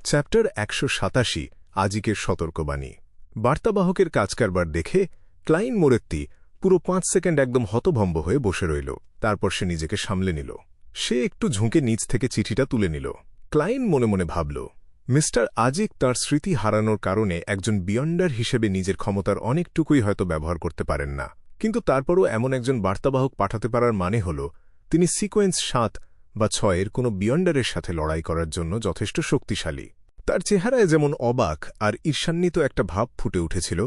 Chapter ১৮৭ আজিকের সতর্কবাণী। বার্তাবাহকের কাজকারবার দেখে ক্লাইন মোরেত্তি পুরো ৫ সেকেন্ড একদম হতভম্ব হয়ে বসে রইল। তারপর সে নিজেকে সামলে নিল। সে একটু ঝুঁকে নিচ থেকে চিঠিটা তুলে নিল। ক্লাইন মনে মনে ভাবল, মিস্টার আজিক তাঁর স্মৃতি হারানোর কারণে একজন বিয়ন্ডার হিসেবে নিজের ক্ষমতার অনেকটুকুই হয়তো ব্যবহার করতে পারেন না, কিন্তু তারপরও এমন একজন বার্তাবাহক পাঠাতে পারার মানে হল তিনি সিকোয়েন্স ৭ বা ৬-এর কোনো বিয়ন্ডারের সাথে লড়াই করার জন্য যথেষ্ট শক্তিশালী। তার চেহারায় যেমন অবাক আর ঈর্ষান্বিত একটা ভাব ফুটে উঠেছিল,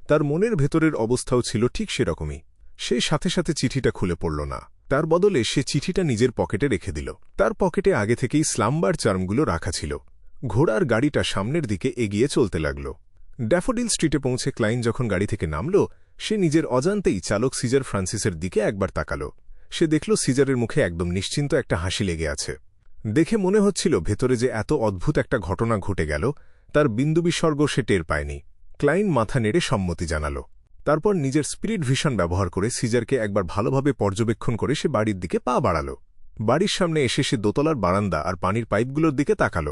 তার মনের ভেতরের অবস্থাও ছিল ঠিক সেরকমই। সে সাথে সাথে চিঠিটা খুলে পড়ল না। তার বদলে সে চিঠিটা নিজের পকেটে রেখে দিল। তার পকেটে আগে থেকেই স্লাম্বার চার্মগুলো রাখা ছিল। ঘোড়ার গাড়িটা সামনের দিকে এগিয়ে চলতে লাগল। ড্যাফোডিল স্ট্রিটে পৌঁছে ক্লাইন যখন গাড়ি থেকে নামল, সে নিজের অজান্তেই চালক সিজার ফ্রান্সিসের দিকে একবার তাকাল। সে দেখল সিজারের মুখে একদম নিশ্চিন্ত একটা হাসি লেগে আছে। দেখে মনে হচ্ছিল ভেতরে যে এত অদ্ভুত একটা ঘটনা ঘটে গেল তার বিন্দুবিসর্গ সে টের পায়নি। ক্লাইন মাথা নেড়ে সম্মতি জানাল। তারপর নিজের স্পিরিট ভিশন ব্যবহার করে সিজারকে একবার ভালোভাবে পর্যবেক্ষণ করে সে বাড়ির দিকে পা বাড়াল। বাড়ির সামনে এসে সে দোতলার বারান্দা আর পানির পাইপগুলোর দিকে তাকাল।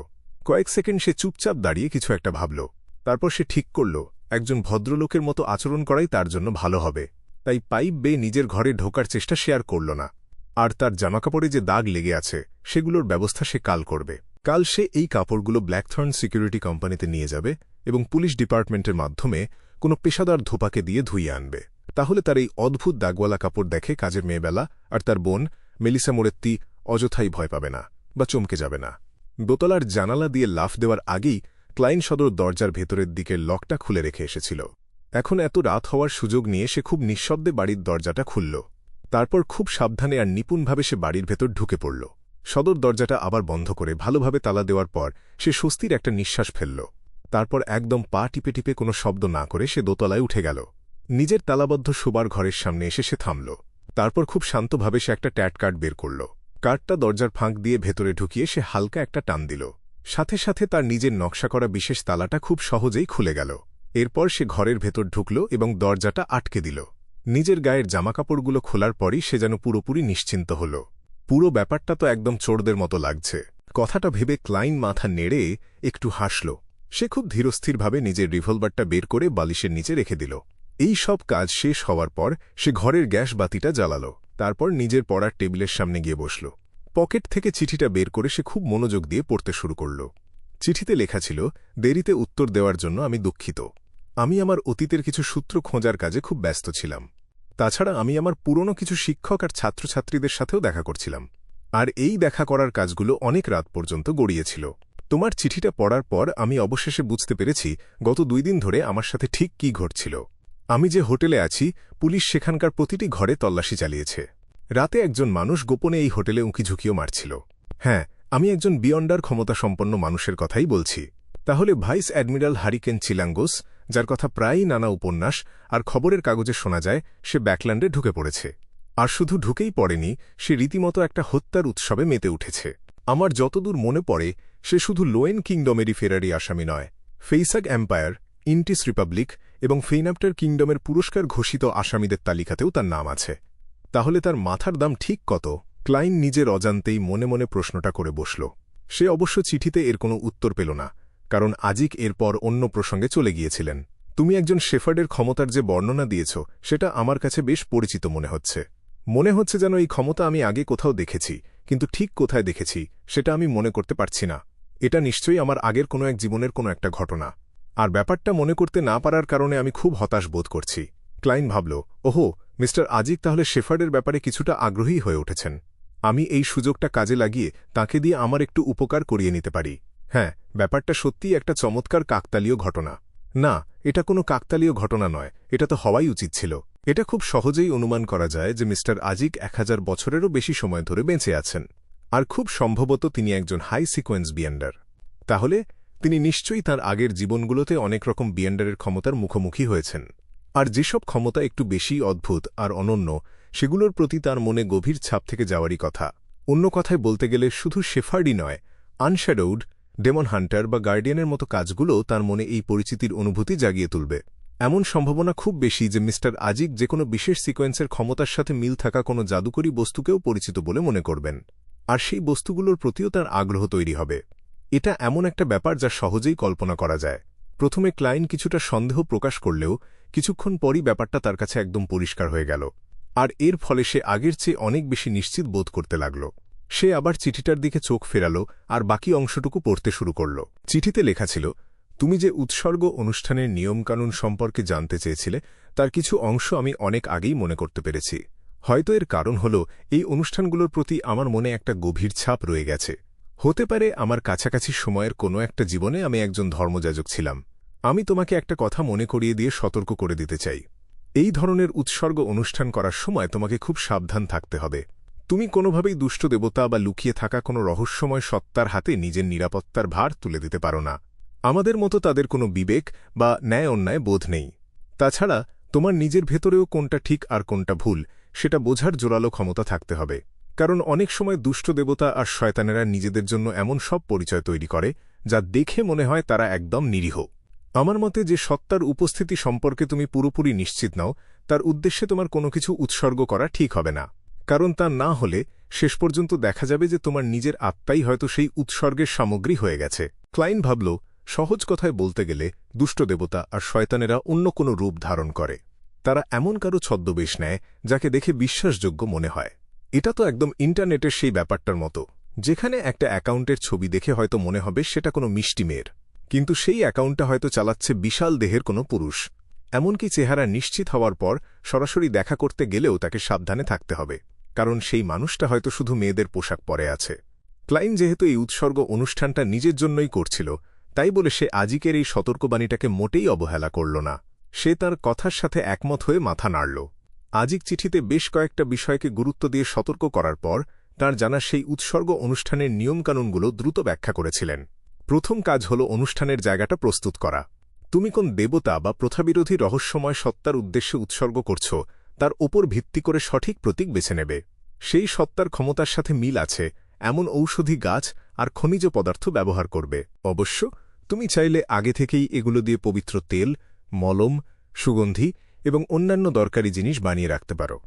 কয়েক সেকেন্ড সে চুপচাপ দাঁড়িয়ে কিছু একটা ভাবল। তারপর সে ঠিক করল একজন ভদ্রলোকের মতো আচরণ করাই তার জন্য ভালো হবে। তাই পাইপ বেয়ে নিজের ঘরে ঢোকার চেষ্টা সে আর করল না। আর তার জামাকাপড়ে যে দাগ লেগে আছে সেগুলোর ব্যবস্থা সে কাল করবে। কাল সে এই কাপড়গুলো ব্ল্যাকথর্ন সিকিউরিটি কোম্পানিতে নিয়ে যাবে এবং পুলিশ ডিপার্টমেন্টের মাধ্যমে কোনো পেশাদার ধোপাকে দিয়ে ধুইয়ে আনবে। তাহলে তার এই অদ্ভুত দাগওয়ালা কাপড় দেখে কাজের মেয়েবেলা আর তার বোন মেলিসা মোরেত্তি অযথাই ভয় পাবে না বা চমকে যাবে না। দোতলার জানালা দিয়ে লাফ দেওয়ার আগেই ক্লাইন সদর দরজার ভেতরের দিকের লকটা খুলে রেখে এসেছিল। এখন এত রাত হওয়ার সুযোগ নিয়ে সে খুব নিঃশব্দে বাড়ির দরজাটা খুলল। তারপর খুব সাবধানে আর নিপুণভাবে সে বাড়ির ভেতর ঢুকে পড়ল। সদর দরজাটা আবার বন্ধ করে ভালোভাবে তালা দেওয়ার পর সে স্বস্তির একটা নিঃশ্বাস ফেলল। তারপর একদম পা টিপে টিপে কোনো শব্দ না করে সে দোতলায় উঠে গেল। নিজের তালাবদ্ধ শোবার ঘরের সামনে এসে সে থামল। তারপর খুব শান্তভাবে সে একটা ট্যাট কার্ড বের করল। কার্ডটা দরজার ফাঁক দিয়ে ভেতরে ঢুকিয়ে সে হালকা একটা টান দিল। সাথে সাথে তার নিজের নকশা করা বিশেষ তালাটা খুব সহজেই খুলে গেল। এরপর সে ঘরের ভেতর ঢুকল এবং দরজাটা আটকে দিল। নিজের গায়ের জামাকাপড়গুলো খোলার পরই সে যেন পুরোপুরি নিশ্চিন্ত হল। পুরো ব্যাপারটা তো একদম চোরদের মতো লাগছে। কথাটা ভেবে ক্লাইন মাথা নেড়ে একটু হাসল। সে খুব ধীরস্থিরভাবে নিজের রিভলভারটা বের করে বালিশের নিচে রেখে দিল। এই সব কাজ শেষ হওয়ার পর সে ঘরের গ্যাস বাতিটা জ্বালাল। তারপর নিজের পড়ার টেবিলের সামনে গিয়ে বসল। পকেট থেকে চিঠিটা বের করে সে খুব মনোযোগ দিয়ে পড়তে শুরু করল। চিঠিতে লেখা ছিল, দেরিতে উত্তর দেওয়ার জন্য আমি দুঃখিত। আমি আমার অতীতের কিছু সূত্র খোঁজার কাজে খুব ব্যস্ত ছিলাম। তাছাড়া আমি আমার পুরনো কিছু শিক্ষক আর ছাত্রছাত্রীদের সাথেও দেখা করছিলাম। আর এই দেখা করার কাজগুলো অনেক রাত পর্যন্ত গড়িয়েছিল। তোমার চিঠিটা পড়ার পর আমি অবশেষে বুঝতে পেরেছি গত 2 দিন ধরে আমার সাথে ঠিক কী ঘটছিল। আমি যে হোটেলে আছি, পুলিশ সেখানকার প্রতিটি ঘরে তল্লাশি চালিয়েছে। রাতে একজন মানুষ গোপনে এই হোটেলে উঁকিঝুঁকিও মারছিল। হ্যাঁ, আমি একজন বিয়ন্ডার ক্ষমতাসম্পন্ন মানুষের কথাই বলছি। তাহলে ভাইস অ্যাডমিরাল হারিকেন চিলাঙ্গোস, যার কথা প্রায়ই নানা উপন্যাস আর খবরের কাগজে শোনা যায়, সে ব্যাকল্যান্ডে ঢুকে পড়েছে। আর শুধু ঢুকেই পড়েনি, সে রীতিমতো একটা হত্যার উৎসবে মেতে উঠেছে। আমার যতদূর মনে পড়ে, সে শুধু লোয়েন কিংডমেরই ফেরারি আসামি নয়, ফেইসাগ এম্পায়ার, ইন্টিস রিপাবলিক এবং ফেইনাপ্টার কিংডমের পুরস্কার ঘোষিত আসামিদের তালিকাতেও তার নাম আছে। তাহলে তার মাথার দাম ঠিক কত? ক্লাইন নিজের অজান্তেই মনে মনে প্রশ্নটা করে বসল। সে অবশ্য চিঠিতে এর কোনো উত্তর পেল না, কারণ আজিক এরপর অন্য প্রসঙ্গে চলে গিয়েছিলেন। তুমি একজন শেফার্ডের ক্ষমতার যে বর্ণনা দিয়েছ সেটা আমার কাছে বেশ পরিচিত মনে হচ্ছে যেন এই ক্ষমতা আমি আগে কোথাও দেখেছি, কিন্তু ঠিক কোথায় দেখেছি সেটা আমি মনে করতে পারছি না। এটা নিশ্চয়ই আমার আগের কোনো এক জীবনের কোনো একটা ঘটনা। আর ব্যাপারটা মনে করতে না পারার কারণে আমি খুব হতাশ বোধ করছি। ক্লাইন ভাবল, ওহো, মিস্টার আজিক তাহলে শেফার্ডের ব্যাপারে কিছুটা আগ্রহী হয়ে উঠেছেন। আমি এই সুযোগটা কাজে লাগিয়ে তাকে দিয়ে আমার একটু উপকার করিয়ে নিতে পারি। হ্যাঁ, ব্যাপারটা সত্যিই একটা চমৎকার কাকতালীয় ঘটনা। না, এটা কোনো কাকতালীয় ঘটনা নয়, এটা তো হওয়াই উচিত ছিল। এটা খুব সহজেই অনুমান করা যায় যে মিস্টার আজিক 1000 বছরেরও বেশি সময় ধরে বেঁচে আছেন। আর খুব সম্ভবত তিনি একজন হাই সিকোয়েন্স বিয়ন্ডার। তাহলে তিনি নিশ্চয়ই তাঁর আগের জীবনগুলোতে অনেক রকম বিয়ন্ডারের ক্ষমতার মুখোমুখি হয়েছেন। আর যেসব ক্ষমতা একটু বেশি অদ্ভুত আর অনন্য, সেগুলোর প্রতি তার মনে গভীর ছাপ থেকে যাওয়ারই কথা। অন্য কথায় বলতে গেলে শুধু শেফার্ডই নয়, আনশ্যাডোউড, ডেমন হান্টার বা গার্ডিয়ানের মতো কাজগুলো তার মনে এই পরিচিতির অনুভূতি জাগিয়ে তুলবে। এমন সম্ভাবনা খুব বেশি যে মিস্টার আজিক যে কোনো বিশেষ সিকোয়েন্সের ক্ষমতার সাথে মিল থাকা কোনো জাদুকরী বস্তুকেও পরিচিত বলে মনে করবেন। আর সেই বস্তুগুলোর প্রতিও তার আগ্রহ তৈরি হবে। এটা এমন একটা ব্যাপার যা সহজেই কল্পনা করা যায়। প্রথমে ক্লায়েন্ট কিছুটা সন্দেহ প্রকাশ করলেও কিছুক্ষণ পরই ব্যাপারটা তার কাছে একদম পরিষ্কার হয়ে গেল, আর এর ফলে সে আগের চেয়ে অনেক বেশি নিশ্চিত বোধ করতে লাগল। সে আবার চিঠিটার দিকে চোখ ফেরাল আর বাকি অংশটুকু পড়তে শুরু করল। চিঠিতে লেখা ছিল, তুমি যে উৎসর্গ অনুষ্ঠানের নিয়মকানুন সম্পর্কে জানতে চেয়েছিলে তার কিছু অংশ আমি অনেক আগেই মনে করতে পেরেছি। হয়তো এর কারণ হল এই অনুষ্ঠানগুলোর প্রতি আমার মনে একটা গভীর ছাপ রয়ে গেছে। হতে পারে আমার কাছাকাছি সময়ের কোনো একটা জীবনে আমি একজন ধর্মযাজক ছিলাম। আমি তোমাকে একটা কথা মনে করিয়ে দিয়ে সতর্ক করে দিতে চাই। এই ধরনের উৎসর্গ অনুষ্ঠান করার সময় তোমাকে খুব সাবধান থাকতে হবে। তুমি কোনোভাবেই দুষ্ট দেবতা বা লুকিয়ে থাকা কোনো রহস্যময় সত্তার হাতে নিজের নিরাপত্তার ভার তুলে দিতে পারো না। আমাদের মতো তাদের কোনো বিবেক বা ন্যায় অন্যায় বোধ নেই। তাছাড়া তোমার নিজের ভেতরেও কোনটা ঠিক আর কোনটা ভুল সেটা বোঝার জোরালো ক্ষমতা থাকতে হবে, কারণ অনেক সময় দুষ্ট দেবতা আর শয়তানেরা নিজেদের জন্য এমন সব পরিচয় তৈরি করে যা দেখে মনে হয় তারা একদম নিরীহ। আমার মতে যে সত্তার উপস্থিতি সম্পর্কে তুমি পুরোপুরি নিশ্চিত নাও তার উদ্দেশ্যে তোমার কোনো কিছু উৎসর্গ করা ঠিক হবে না, কারণ তা না হলে শেষ পর্যন্ত দেখা যাবে যে তোমার নিজের আত্মাই হয়তো সেই উৎসর্গের সামগ্রী হয়ে গেছে। ক্লাইন ভাবল, সহজ কথায় বলতে গেলে দুষ্ট দেবতা আর শয়তানেরা অন্য কোনো রূপ ধারণ করে। তারা এমন কারো ছদ্মবেশ নেয় যাকে দেখে বিশ্বাসযোগ্য মনে হয়। এটা তো একদম ইন্টারনেটের সেই ব্যাপারটার মতো, যেখানে একটা অ্যাকাউন্টের ছবি দেখে হয়তো মনে হবে সেটা কোনো মিষ্টি মেয়ের, কিন্তু সেই অ্যাকাউন্টটা হয়তো চালাচ্ছে বিশাল দেহের কোনো পুরুষ। এমনকি চেহারা নিশ্চিত হওয়ার পর সরাসরি দেখা করতে গেলেও তাকে সাবধানে থাকতে হবে, কারণ সেই মানুষটা হয়তো শুধু মেয়েদের পোশাক পরে আছে। ক্লাইন যেহেতু এই উৎসর্গ অনুষ্ঠানটা নিজের জন্যই করছিল, তাই বলে সে আজিকের এই সতর্কবাণীটাকে মোটেই অবহেলা করল না। সে তার কথার সাথে একমত হয়ে মাথা নাড়ল। আজিক চিঠিতে বেশ কয়েকটা বিষয়কে গুরুত্ব দিয়ে সতর্ক করার পর তার জানা সেই উৎসর্গ অনুষ্ঠানের নিয়মকানুনগুলো দ্রুত ব্যাখ্যা করেছিলেন। প্রথম কাজ হল অনুষ্ঠানের জায়গাটা প্রস্তুত করা। তুমি কোন দেবতা বা প্রথাবিরোধী রহস্যময় সত্তার উদ্দেশ্যে উৎসর্গ করছ তার ওপর ভিত্তি করে সঠিক প্রতীক বেছে নেবে। সেই সত্তার ক্ষমতার সাথে মিল আছে এমন ঔষধি গাছ আর খনিজ পদার্থ ব্যবহার করবে। অবশ্য তুমি চাইলে আগে থেকেই এগুলো দিয়ে পবিত্র তেল, মলম, সুগন্ধি এবং অন্যান্য দরকারি জিনিস বানিয়ে রাখতে পারো।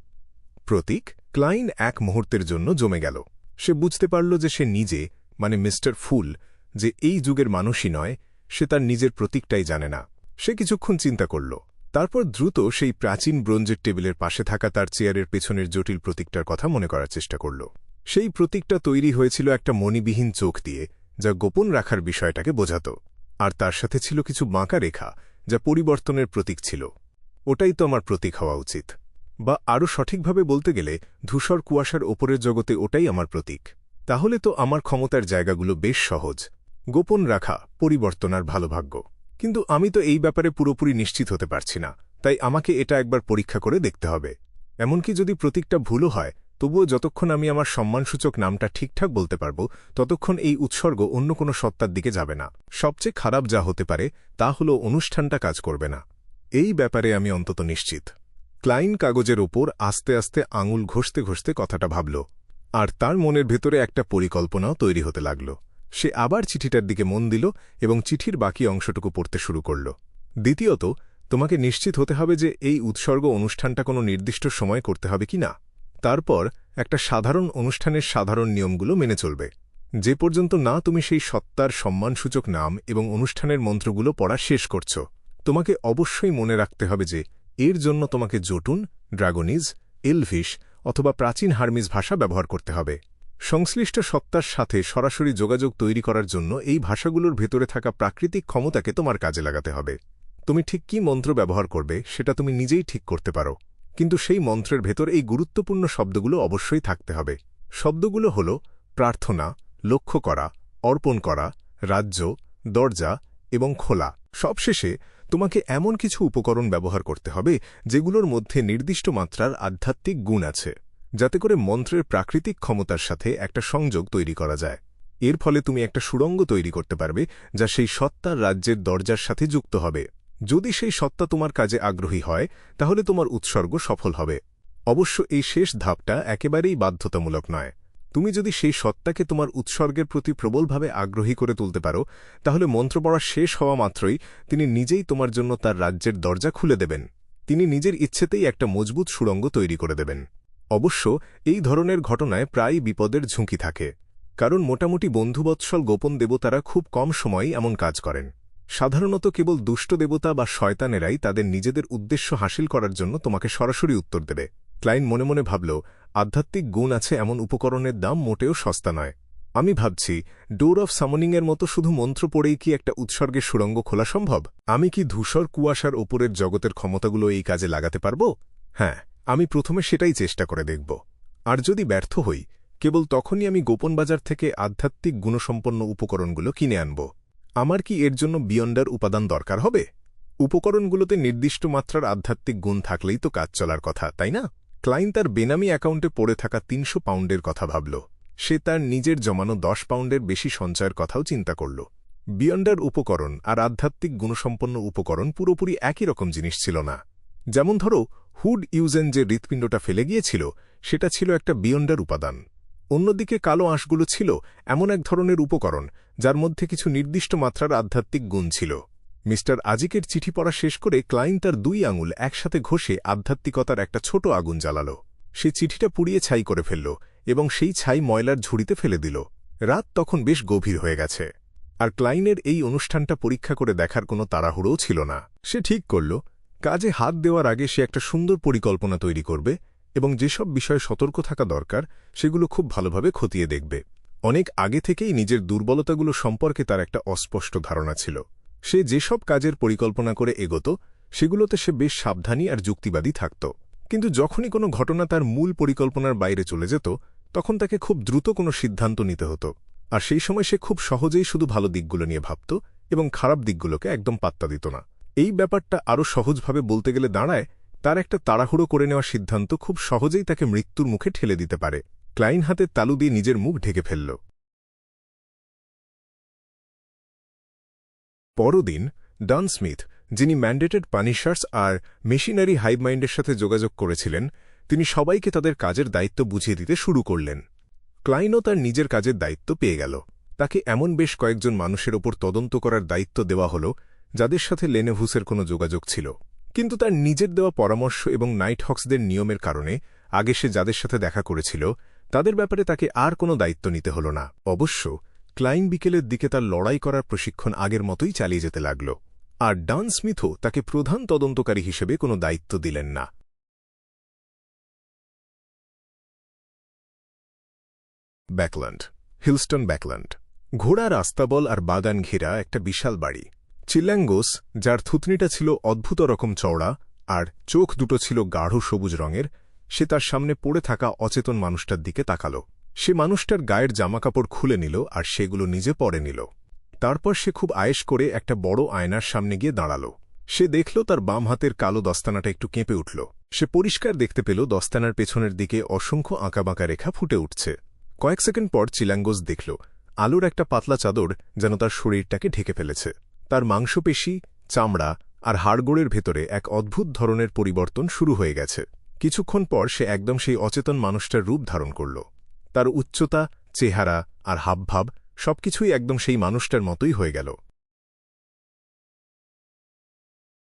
প্রতীক। ক্লাইন এক মুহূর্তের জন্য জমে গেল। সে বুঝতে পারল যে সে নিজে, মানে মিস্টার ফুল, যে এই যুগের মানুষই নয়, সে তার নিজের প্রতীকটাই জানে না। সে কিছুক্ষণ চিন্তা করল, তারপর দ্রুত সেই প্রাচীন ব্রোঞ্জের টেবিলের পাশে থাকা তার চেয়ারের পেছনের জটিল প্রতীকটার কথা মনে করার চেষ্টা করল। সেই প্রতীকটা তৈরি হয়েছিল একটা মণিবিহীন চোখ দিয়ে, যা গোপন রাখার বিষয়টাকে বোঝাত, আর তার সাথে ছিল কিছু বাঁকা রেখা যা পরিবর্তনের প্রতীক ছিল। ওটাই তো আমার প্রতীক হওয়া উচিত, বা আরও সঠিকভাবে বলতে গেলে ধূসর কুয়াশার ওপরের জগতে ওটাই আমার প্রতীক। তাহলে তো আমার ক্ষমতার জায়গাগুলো বেশ সহজ, গোপন রাখা, পরিবর্তন আর ভালো ভাগ্য। কিন্তু আমি তো এই ব্যাপারে পুরোপুরি নিশ্চিত হতে পারছি না, তাই আমাকে এটা একবার পরীক্ষা করে দেখতে হবে। এমনকি যদি প্রতীকটা ভুলও হয়, তবুও যতক্ষণ আমি আমার সম্মানসূচক নামটা ঠিকঠাক বলতে পারব ততক্ষণ এই উৎসর্গ অন্য কোনো সত্তার দিকে যাবে না। সবচেয়ে খারাপ যা হতে পারে তা হল অনুষ্ঠানটা কাজ করবে না। এই ব্যাপারে আমি অন্তত নিশ্চিত। ক্লাইন কাগজের ওপর আস্তে আস্তে আঙুল ঘষতে ঘষতে কথাটা ভাবল, আর তার মনের ভেতরে একটা পরিকল্পনাও তৈরি হতে লাগল। সে আবার চিঠিটার দিকে মন দিল এবং চিঠির বাকি অংশটুকু পড়তে শুরু করল। দ্বিতীয়ত, তোমাকে নিশ্চিত হতে হবে যে এই উৎসর্গ অনুষ্ঠানটা কোনো নির্দিষ্ট সময় করতে হবে কি না। তারপর একটা সাধারণ অনুষ্ঠানের সাধারণ নিয়মগুলো মেনে চলবে। যে পর্যন্ত না তুমি সেই সত্তার সম্মানসূচক নাম এবং অনুষ্ঠানের মন্ত্রগুলো পড়া শেষ করছ, তোমাকে অবশ্যই মনে রাখতে হবে যে এর জন্য তোমাকে জটুন, ড্রাগনিজ, এলভিশ অথবা প্রাচীন হার্মিজ ভাষা ব্যবহার করতে হবে। সংশ্লিষ্ট সত্তার সাথে সরাসরি যোগাযোগ তৈরি করার জন্য এই ভাষাগুলোর ভেতরে থাকা প্রাকৃতিক ক্ষমতাকে তোমার কাজে লাগাতে হবে। তুমি ঠিক কী মন্ত্র ব্যবহার করবে সেটা তুমি নিজেই ঠিক করতে পারো, কিন্তু সেই মন্ত্রের ভেতর এই গুরুত্বপূর্ণ শব্দগুলো অবশ্যই থাকতে হবে। শব্দগুলো হল প্রার্থনা, লক্ষ্য করা, অর্পণ করা, রাজ্য, দরজা এবং খোলা। সবশেষে তোমাকে এমন কিছু উপকরণ ব্যবহার করতে হবে যেগুলোর মধ্যে নির্দিষ্ট মাত্রার আধ্যাত্মিক গুণ আছে, যাতে করে মন্ত্রের প্রাকৃতিক ক্ষমতার সাথে একটা সংযোগ তৈরি করা যায়। এর ফলে তুমি একটা সুড়ঙ্গ তৈরি করতে পারবে যা সেই সত্তার রাজ্যের দরজার সাথে যুক্ত হবে। যদি সেই সত্তা তোমার কাজে আগ্রহী হয় তাহলে তোমার উৎসর্গ সফল হবে। অবশ্য এই শেষ ধাপটা একেবারেই বাধ্যতামূলক নয়। তুমি যদি সেই সত্তাকে তোমার উৎসর্গের প্রতি প্রবলভাবে আগ্রহী করে তুলতে পারো, তাহলে মন্ত্র পড়া শেষ হওয়া মাত্রই তিনি নিজেই তোমার জন্য তার রাজ্যের দরজা খুলে দেবেন। তিনি নিজের ইচ্ছেতেই একটা মজবুত সুড়ঙ্গ তৈরি করে দেবেন। অবশ্য এই ধরনের ঘটনায় প্রায়ই বিপদের ঝুঁকি থাকে, কারণ মোটামুটি বন্ধুবৎসল গোপন দেবতারা খুব কম সময়েই এমন কাজ করেন। সাধারণত কেবল দুষ্ট দেবতা বা শয়তানেরাই তাদের নিজেদের উদ্দেশ্য হাসিল করার জন্য তোমাকে সরাসরি উত্তর দেবে। ক্লাইন মনে মনে ভাবল, আধ্যাত্মিক গুণ আছে এমন উপকরণের দাম মোটেও সস্তা নয়। আমি ভাবছি, ডোর অফ সামনিংয়ের মতো শুধু মন্ত্র পড়েই কি একটা উৎসর্গের সুড়ঙ্গ খোলা সম্ভব? আমি কি ধূসর কুয়াশার ওপরের জগতের ক্ষমতাগুলো এই কাজে লাগাতে পারব? হ্যাঁ, আমি প্রথমে সেটাই চেষ্টা করে দেখব। আর যদি ব্যর্থ হই, কেবল তখনই আমি গোপন বাজার থেকে আধ্যাত্মিক গুণসম্পন্ন উপকরণগুলো কিনে আনব। আমার কি এর জন্য বিয়ন্ডার উপাদান দরকার হবে? উপকরণগুলোতে নির্দিষ্ট মাত্রার আধ্যাত্মিক গুণ থাকলেই তো কাজ চলার কথা, তাই না? ক্লাইন তার বেনামি অ্যাকাউন্টে পড়ে থাকা ৩০০ পাউন্ডের কথা ভাবল। সে তার নিজের জমানো ১০ পাউন্ডের বেশি সঞ্চয়ের কথাও চিন্তা করল। বিয়ন্ডার উপকরণ আর আধ্যাত্মিক গুণসম্পন্ন উপকরণ পুরোপুরি একই রকম জিনিস ছিল না। যেমন ধরো, হুড ইউজেন যে হৃৎপিণ্ডটা ফেলে গিয়েছিল, সেটা ছিল একটা বিয়ন্ডার উপাদান। অন্যদিকে কালো আঁশগুলো ছিল এমন এক ধরনের উপকরণ যার মধ্যে কিছু নির্দিষ্ট মাত্রার আধ্যাত্মিক গুণ ছিল। মিস্টার আজিকের চিঠি পড়া শেষ করে ক্লাইন তার ২ আঙুল একসাথে ঘষে আধ্যাত্মিকতার একটা ছোট আগুন জ্বালাল। সে চিঠিটা পুড়িয়ে ছাই করে ফেলল এবং সেই ছাই ময়লার ঝুড়িতে ফেলে দিল। রাত তখন বেশ গভীর হয়ে গেছে, আর ক্লাইনের এই অনুষ্ঠানটা পরীক্ষা করে দেখার কোনো তাড়াহুড়োও ছিল না। সে ঠিক করল, কাজে হাত দেওয়ার আগে সে একটা সুন্দর পরিকল্পনা তৈরি করবে এবং যেসব বিষয়ে সতর্ক থাকা দরকার সেগুলো খুব ভালোভাবে খতিয়ে দেখবে। অনেক আগে থেকেই নিজের দুর্বলতাগুলো সম্পর্কে তার একটা অস্পষ্ট ধারণা ছিল। সে যেসব কাজের পরিকল্পনা করে এগোত সেগুলোতে সে বেশ সাবধানী আর যুক্তিবাদী থাকত। কিন্তু যখনই কোনো ঘটনা তার মূল পরিকল্পনার বাইরে চলে যেত, তখন তাকে খুব দ্রুত কোনো সিদ্ধান্ত নিতে হতো। আর সেই সময় সে খুব সহজেই শুধু ভালো দিকগুলো নিয়ে ভাবত এবং খারাপ দিকগুলোকে একদম পাত্তা দিত না। এই ব্যাপারটা আরও সহজভাবে বলতে গেলে দাঁড়ায়, তার একটা তাড়াহুড়ো করে নেওয়া সিদ্ধান্ত খুব সহজেই তাকে মৃত্যুর মুখে ঠেলে দিতে পারে। ক্লাইন হাতের তালু দিয়ে নিজের মুখ ঢেকে ফেলল। পরদিন ডান স্মিথ, যিনি ম্যান্ডেটেড পানিশার্স আর মেশিনারি হাইভ মাইন্ডের সাথে যোগাযোগ করেছিলেন, তিনি সবাইকে তাদের কাজের দায়িত্ব বুঝিয়ে দিতে শুরু করলেন। ক্লাইনও তার নিজের কাজের দায়িত্ব পেয়ে গেল। তাকে এমন বেশ কয়েকজন মানুষের ওপর তদন্ত করার দায়িত্ব দেওয়া হল যাদের সাথে লেনেভুসের কোনো যোগাযোগ ছিল। কিন্তু তার নিজের দেওয়া পরামর্শ এবং নাইট হক্সদের নিয়মের কারণে আগে সে যাদের সাথে দেখা করেছিল তাদের ব্যাপারে তাকে আর কোনো দায়িত্ব নিতে হল না। অবশ্য ক্লাইন বিকেলের দিকে তার লড়াই করার প্রশিক্ষণ আগের মতোই চালিয়ে যেতে লাগল, আর ডান স্মিথও তাকে প্রধান তদন্তকারী হিসেবে কোনো দায়িত্ব দিলেন না। ব্যাকল্যান্ড, হিলস্টন ব্যাকল্যান্ড। ঘোড়ার আস্তাবল আর বাগান ঘেরা একটা বিশাল বাড়ি। চিল্যাঙ্গোস, যার থুতনিটা ছিল অদ্ভুত রকম চওড়া আর চোখ দুটো ছিল গাঢ় সবুজ রঙের, সে তার সামনে পড়ে থাকা অচেতন মানুষটার দিকে তাকাল। সে মানুষটার গায়ের জামাকাপড় খুলে নিল আর সেগুলো নিজে পরে নিল। তারপর সে খুব আয়েশ করে একটা বড় আয়নার সামনে গিয়ে দাঁড়াল। সে দেখল তার বাম হাতের কালো দস্তানাটা একটু কেঁপে উঠল। সে পরিষ্কার দেখতে পেল দস্তানার পেছনের দিকে অসংখ্য আঁকাবাঁকা রেখা ফুটে উঠছে। কয়েক সেকেন্ড পর চিল্যাঙ্গোস দেখল আলোর একটা পাতলা চাদর যেন তার শরীরটাকে ঢেকে ফেলেছে। তার মাংসপেশি, চামড়া আর হাড়গোড়ের ভেতরে এক অদ্ভুত ধরনের পরিবর্তন শুরু হয়ে গেছে। কিছুক্ষণ পর সে একদম সেই অচেতন মানুষটার রূপ ধারণ করল। তার উচ্চতা, চেহারা আর হাবভাব সবকিছুই একদম সেই মানুষটার মতোই হয়ে গেল।